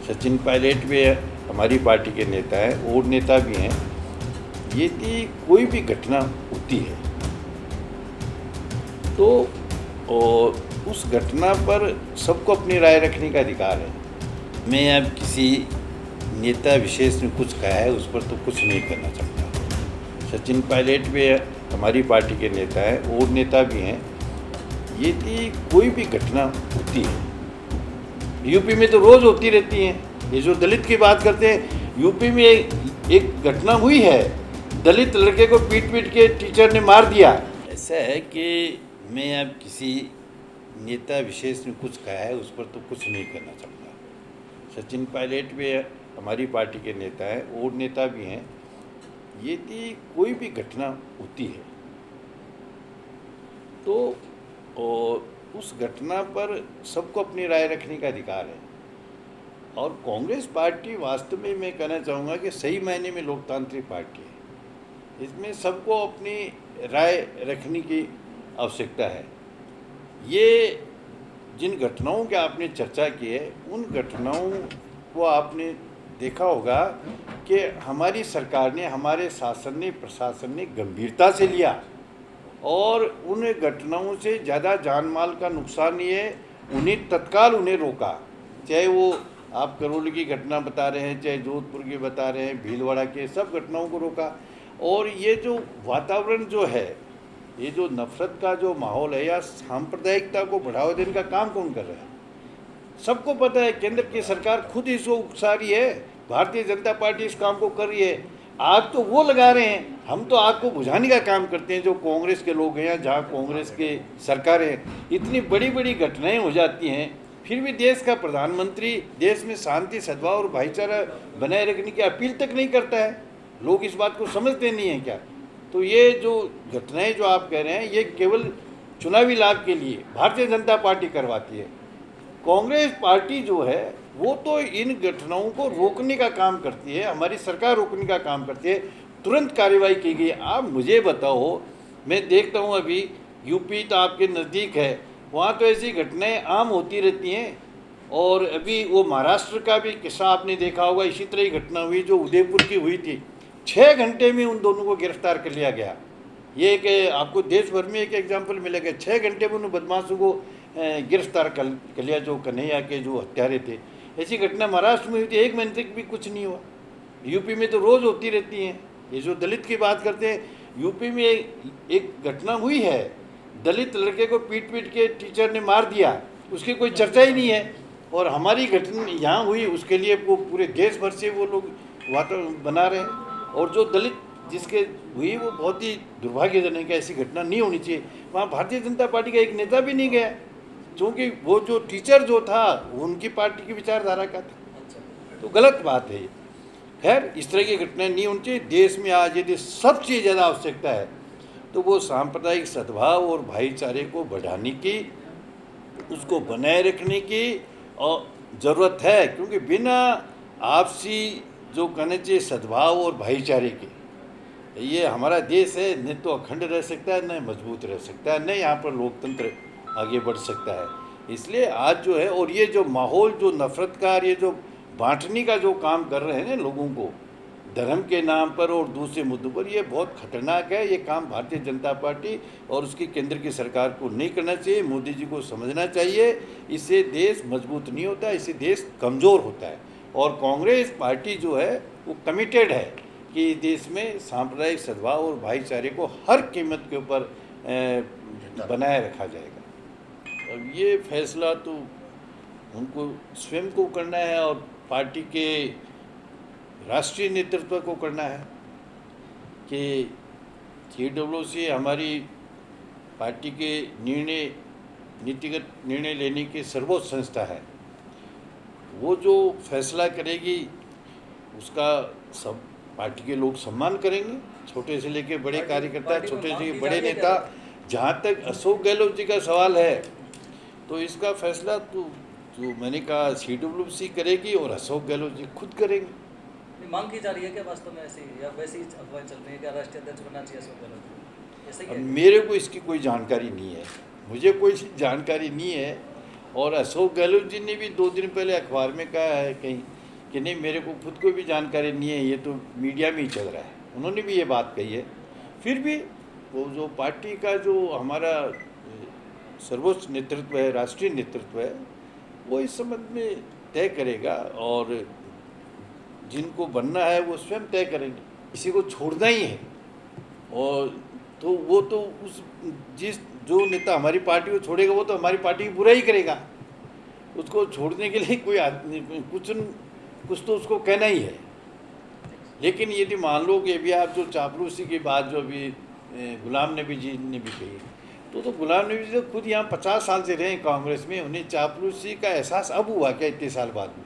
सचिन पायलट भी हमारी पार्टी के नेता हैं और नेता भी हैं। यदि कोई भी घटना होती है तो उस घटना पर सबको अपनी राय रखने का अधिकार है। मैं अब किसी नेता विशेष ने कुछ कहा है उस पर तो कुछ नहीं करना चाहता। सचिन पायलट भी हमारी पार्टी के नेता हैं और नेता भी हैं। यदि कोई भी घटना होती है, यूपी में तो रोज़ होती रहती हैं। ये जो दलित की बात करते हैं, यूपी में एक घटना हुई है, दलित लड़के को पीट के टीचर ने मार दिया। ऐसा है कि मैं अब किसी नेता विशेष ने कुछ कहा है उस पर तो कुछ नहीं करना चाहता। सचिन पायलट भी हमारी पार्टी के नेता हैं और नेता भी हैं। यदि कोई भी घटना होती है तो उस घटना पर सबको अपनी राय रखने का अधिकार है। और कांग्रेस पार्टी वास्तव में मैं कहना चाहूँगा कि सही मायने में लोकतांत्रिक पार्टी है। इसमें सबको अपनी राय रखने की आवश्यकता है। ये जिन घटनाओं की आपने चर्चा की है, उन घटनाओं को आपने देखा होगा कि हमारी सरकार ने, हमारे शासन ने, प्रशासन ने गंभीरता से लिया और उन घटनाओं से ज़्यादा जान माल का नुकसान नहीं है, उन्हें तत्काल उन्हें रोका। चाहे वो आप करौली की घटना बता रहे हैं, चाहे जोधपुर की बता रहे हैं, भीलवाड़ा के, सब घटनाओं को रोका। और ये जो वातावरण जो है, ये जो नफरत का जो माहौल है या सांप्रदायिकता को बढ़ावा देने का काम कौन कर रहा है? सबको पता है, केंद्र की सरकार खुद इसको उकसा रही है, भारतीय जनता पार्टी इस काम को कर रही है। आग तो वो लगा रहे हैं, हम तो आग को बुझाने का काम करते हैं। जो कांग्रेस के लोग हैं, जहाँ कांग्रेस के सरकारें, इतनी बड़ी बड़ी घटनाएं हो जाती हैं, फिर भी देश का प्रधानमंत्री देश में शांति, सद्भाव और भाईचारा बनाए रखने की अपील तक नहीं करता है। लोग इस बात को समझते नहीं हैं क्या? तो ये जो घटनाएं जो आप कह रहे हैं, ये केवल चुनावी लाभ के लिए भारतीय जनता पार्टी करवाती है। कांग्रेस पार्टी जो है वो तो इन घटनाओं को रोकने का काम करती है, हमारी सरकार रोकने का काम करती है। तुरंत कार्रवाई की गई। आप मुझे बताओ, मैं देखता हूँ अभी यूपी तो आपके नज़दीक है, वहाँ तो ऐसी घटनाएं आम होती रहती हैं। और अभी वो महाराष्ट्र का भी किस्सा आपने देखा होगा, इसी तरह की घटना हुई जो उदयपुर की हुई थी। 6 घंटे में उन दोनों को गिरफ्तार कर लिया गया। ये एक आपको देश भर में एक एग्जाम्पल मिलेगा। 6 घंटे में उन बदमाशों को गिरफ्तार कर लिया, जो कन्हैया के जो हत्यारे थे। ऐसी घटना महाराष्ट्र में हुई थी, 1 महीने तक भी कुछ नहीं हुआ। यूपी में तो रोज़ होती रहती हैं। ये जो दलित की बात करते हैं, यूपी में एक घटना हुई है, दलित लड़के को पीट के टीचर ने मार दिया, उसकी कोई चर्चा ही नहीं है। और हमारी घटना यहाँ हुई, उसके लिए वो पूरे देश भर से वो लोग वातावरण बना रहे हैं। और जो दलित जिसके हुई वो बहुत ही दुर्भाग्यजनक है, ऐसी घटना नहीं होनी चाहिए। वहाँ भारतीय जनता पार्टी का एक नेता भी नहीं गया, क्योंकि वो जो टीचर जो था उनकी पार्टी की विचारधारा का था। तो गलत बात है ये। खैर, इस तरह की घटनाएं नहीं होनी चाहिए। देश में आज यदि सबसे ज़्यादा आवश्यकता है तो वो सांप्रदायिक सद्भाव और भाईचारे को बढ़ाने की, उसको बनाए रखने की और ज़रूरत है। क्योंकि बिना आपसी जो कहना चाहिए सद्भाव और भाईचारे के, ये हमारा देश है न तो अखंड रह सकता है, न मजबूत रह सकता है, न यहाँ पर लोकतंत्र आगे बढ़ सकता है। इसलिए आज जो है, और ये जो माहौल जो नफरत का, ये जो बांटने का जो काम कर रहे हैं ना लोगों को धर्म के नाम पर और दूसरे मुद्दों पर, ये बहुत खतरनाक है। ये काम भारतीय जनता पार्टी और उसकी केंद्र की सरकार को नहीं करना चाहिए। मोदी जी को समझना चाहिए, इससे देश मजबूत नहीं होता, इससे देश कमज़ोर होता है। और कांग्रेस पार्टी जो है वो कमिटेड है कि देश में सांप्रदायिक सद्भाव और भाईचारे को हर कीमत के ऊपर बनाए रखा जाएगा। अब ये फैसला तो उनको स्वयं को करना है और पार्टी के राष्ट्रीय नेतृत्व को करना है कि CWC हमारी पार्टी के नीतिगत निर्णय लेने की सर्वोच्च संस्था है। वो जो फैसला करेगी उसका सब पार्टी के लोग सम्मान करेंगे, छोटे से लेकर बड़े कार्यकर्ता, छोटे से बड़े नेता। जहाँ तक अशोक गहलोत जी का सवाल है, तो इसका फैसला तो जो मैंने कहा CWC करेगी और अशोक गहलोत जी खुद करेंगे। मांग की जा रही है क्या वास्तव में ऐसी, या वैसी अफवाहें चल रही है क्या राष्ट्रीय अध्यक्ष बनना चाहिए अशोक गहलोत? ऐसा ही है? मेरे को इसकी कोई जानकारी नहीं है, मुझे कोई जानकारी नहीं है। और अशोक गहलोत जी ने भी 2 दिन पहले अखबार में कहा है कहीं कि नहीं मेरे को खुद को भी जानकारी नहीं है, ये तो मीडिया में ही चल रहा है। उन्होंने भी ये बात कही है। फिर भी वो जो पार्टी का जो हमारा सर्वोच्च नेतृत्व है, राष्ट्रीय नेतृत्व है, वो इस संबंध में तय करेगा और जिनको बनना है वो स्वयं तय करेंगे। किसी को छोड़ना ही है और तो वो तो उस जिस जो नेता हमारी पार्टी को छोड़ेगा वो तो हमारी पार्टी की बुराई करेगा। उसको छोड़ने के लिए कोई आदमी कुछ तो उसको कहना ही है। लेकिन यदि मान लो कि अभी आप जो चापलूसी की बात जो अभी गुलाम नबी जी ने भी कही, तो गुलाम नबी जी तो खुद यहाँ 50 साल से रहे कांग्रेस में, उन्हें चापलूसी का एहसास अब हुआ क्या इतने साल बाद में?